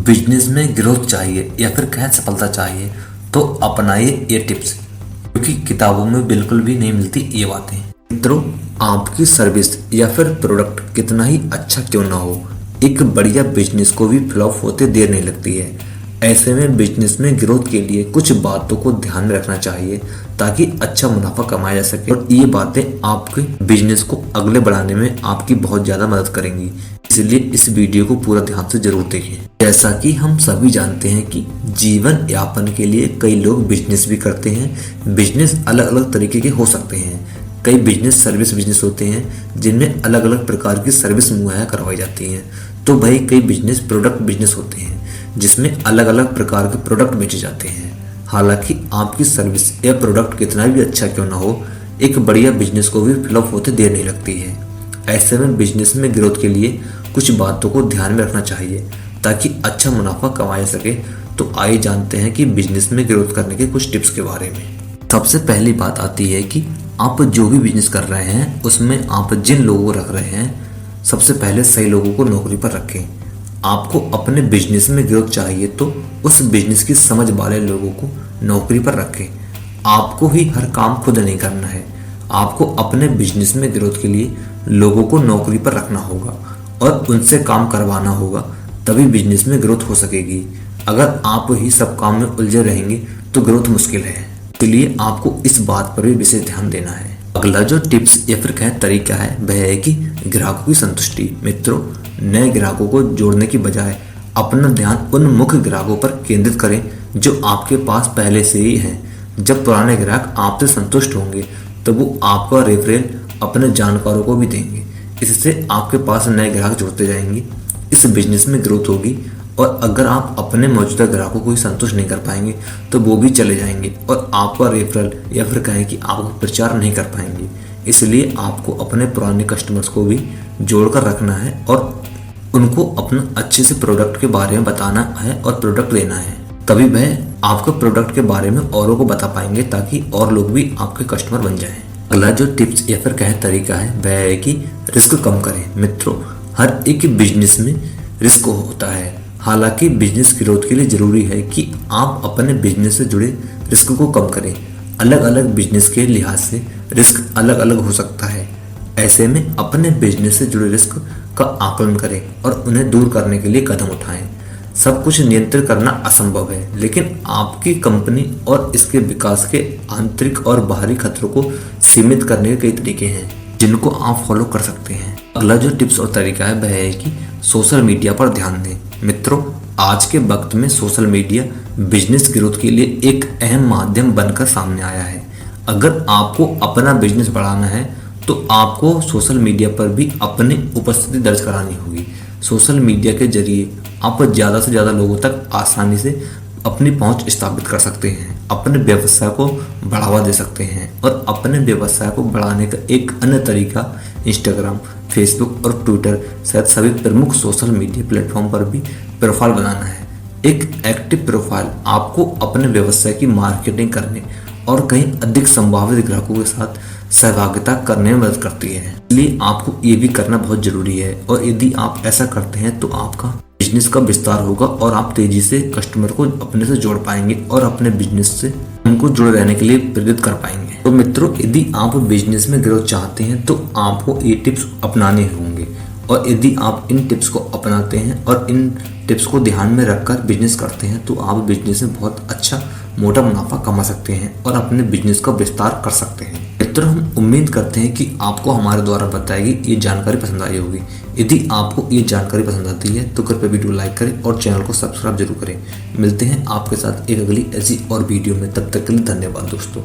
Business में growth चाहिए या फिर कहें सफलता चाहिए तो अपनाइए ये टिप्स, क्योंकि किताबों में बिल्कुल भी नहीं मिलती ये बातें। मित्रों, आपकी सर्विस या फिर प्रोडक्ट कितना ही अच्छा क्यों ना हो, एक बढ़िया बिजनेस को भी फ्लॉप होते देर नहीं लगती है। ऐसे में बिजनेस में ग्रोथ के लिए कुछ बातों को ध्यान में रखना चाहिए ताकि अच्छा मुनाफा कमाया जा सके, और ये बातें आपके बिजनेस को अगले बढ़ाने में आपकी बहुत ज़्यादा मदद करेंगी। इसलिए इस वीडियो को पूरा ध्यान से जरूर देखें। जैसा कि हम सभी जानते हैं कि जीवन यापन के लिए कई लोग बिजनेस भी करते हैं। बिजनेस अलग अलग तरीके के हो सकते हैं। कई बिजनेस सर्विस बिजनेस होते हैं जिनमें अलग अलग प्रकार की सर्विस मुहैया करवाई जाती हैं। तो भाई कई बिजनेस प्रोडक्ट बिजनेस होते हैं जिसमें अलग अलग प्रकार के प्रोडक्ट बेचे जाते हैं। हालांकि आपकी सर्विस या प्रोडक्ट कितना भी अच्छा क्यों ना हो, एक बढ़िया बिजनेस को भी फ्लॉप होते देर नहीं लगती है। ऐसे में बिजनेस में ग्रोथ के लिए कुछ बातों को ध्यान में रखना चाहिए ताकि अच्छा मुनाफा कमाया सके। तो आइए जानते हैं कि बिजनेस में ग्रोथ करने के कुछ टिप्स के बारे में। सबसे पहली बात आती है कि आप जो भी बिजनेस कर रहे हैं उसमें आप जिन लोगों को रख रहे हैं, सबसे पहले सही लोगों को नौकरी पर रखें। आपको अपने बिजनेस में ग्रोथ चाहिए तो उस बिजनेस की समझ वाले लोगों को नौकरी पर रखें। आपको ही हर काम खुद नहीं करना है। आपको अपने बिजनेस में ग्रोथ के लिए लोगों को नौकरी पर रखना होगा और उनसे काम करवाना होगा, तभी बिजनेस में ग्रोथ हो सकेगी। अगर आप ही सब काम में उलझे रहेंगे तो ग्रोथ मुश्किल है। इसलिए आपको इस बात पर भी विशेष ध्यान देना है। अगला जो टिप्स या फिर कहें तरीका है वह है कि ग्राहकों की संतुष्टि। मित्रों, नए ग्राहकों को जोड़ने की बजाय अपना ध्यान उन मुख्य ग्राहकों पर केंद्रित करें जो आपके पास पहले से ही हैं। जब पुराने ग्राहक आपसे संतुष्ट होंगे तो वो आपका रेफरल अपने जानकारों को भी देंगे। इससे आपके पास नए ग्राहक जुड़ते जाएंगे, इस बिजनेस में ग्रोथ होगी। और अगर आप अपने मौजूदा ग्राहकों को ही संतुष्ट नहीं कर पाएंगे तो वो भी चले जाएंगे और आपका रेफरल या फिर कहें कि आपका प्रचार नहीं कर पाएंगे। इसलिए आपको अपने पुराने कस्टमर्स को भी जोड़कर रखना है और उनको अपना अच्छे से प्रोडक्ट के बारे में बताना है और प्रोडक्ट देना है। तभी वह आपके प्रोडक्ट के बारे में औरों को बता पाएंगे ताकि और लोग भी आपके कस्टमर बन जाएं। अगला जो टिप्स या फिर कहें तरीका है वह है कि रिस्क कम करें। मित्रों, हर एक बिजनेस में रिस्क होता है। हालांकि बिजनेस ग्रोथ के लिए जरूरी है कि आप अपने बिजनेस से जुड़े रिस्क को कम करें। अलग अलग बिजनेस के लिहाज से रिस्क अलग अलग हो सकता है। ऐसे में अपने बिजनेस से जुड़े रिस्क का आकलन करें और उन्हें दूर करने के लिए कदम उठाएं। सब कुछ नियंत्रित करना असंभव है, लेकिन आपकी कंपनी और इसके विकास के आंतरिक और बाहरी खतरों को सीमित करने के कई तरीके हैं जिनको आप फॉलो कर सकते हैं। अगला जो टिप्स और तरीका है वह है कि सोशल मीडिया पर ध्यान दें। मित्रों, आज के वक्त में सोशल मीडिया बिजनेस ग्रोथ के लिए एक अहम माध्यम बनकर सामने आया है। अगर आपको अपना बिजनेस बढ़ाना है तो आपको सोशल मीडिया पर भी अपनी उपस्थिति दर्ज करानी होगी। सोशल मीडिया के जरिए आप ज़्यादा से ज़्यादा लोगों तक आसानी से अपनी पहुंच स्थापित कर सकते हैं, अपने व्यवसाय को बढ़ावा दे सकते हैं। और अपने व्यवसाय को बढ़ाने का एक अन्य तरीका इंस्टाग्राम, फेसबुक और ट्विटर सहित सभी प्रमुख सोशल मीडिया प्लेटफॉर्म पर भी प्रोफाइल बनाना है। एक एक्टिव प्रोफाइल आपको अपने व्यवसाय की मार्केटिंग करने और कहीं अधिक संभावित ग्राहकों के साथ सहभागिता करने में मदद करती है। इसलिए आपको ये भी करना बहुत जरूरी है, और यदि आप ऐसा करते हैं तो आपका बिजनेस का विस्तार होगा और आप तेजी से कस्टमर को अपने से जोड़ पाएंगे और अपने बिजनेस से उनको जुड़े रहने के लिए प्रेरित कर पाएंगे। तो मित्रों, यदि आप बिजनेस में ग्रोथ चाहते हैं तो आपको ये टिप्स अपनाने होंगे, और यदि आप इन टिप्स को अपनाते हैं और इन टिप्स को ध्यान में रखकर बिजनेस करते हैं तो आप बिजनेस में बहुत अच्छा मोटा मुनाफा कमा सकते हैं और अपने बिजनेस का विस्तार कर सकते हैं। मित्रों, हम उम्मीद करते हैं कि आपको हमारे द्वारा बताई गई ये जानकारी पसंद आई होगी। यदि आपको ये जानकारी पसंद आती है तो कृपया वीडियो लाइक करें और चैनल को सब्सक्राइब जरूर करें। मिलते हैं आपके साथ एक अगली ऐसी और वीडियो में, तब तक के लिए धन्यवाद दोस्तों।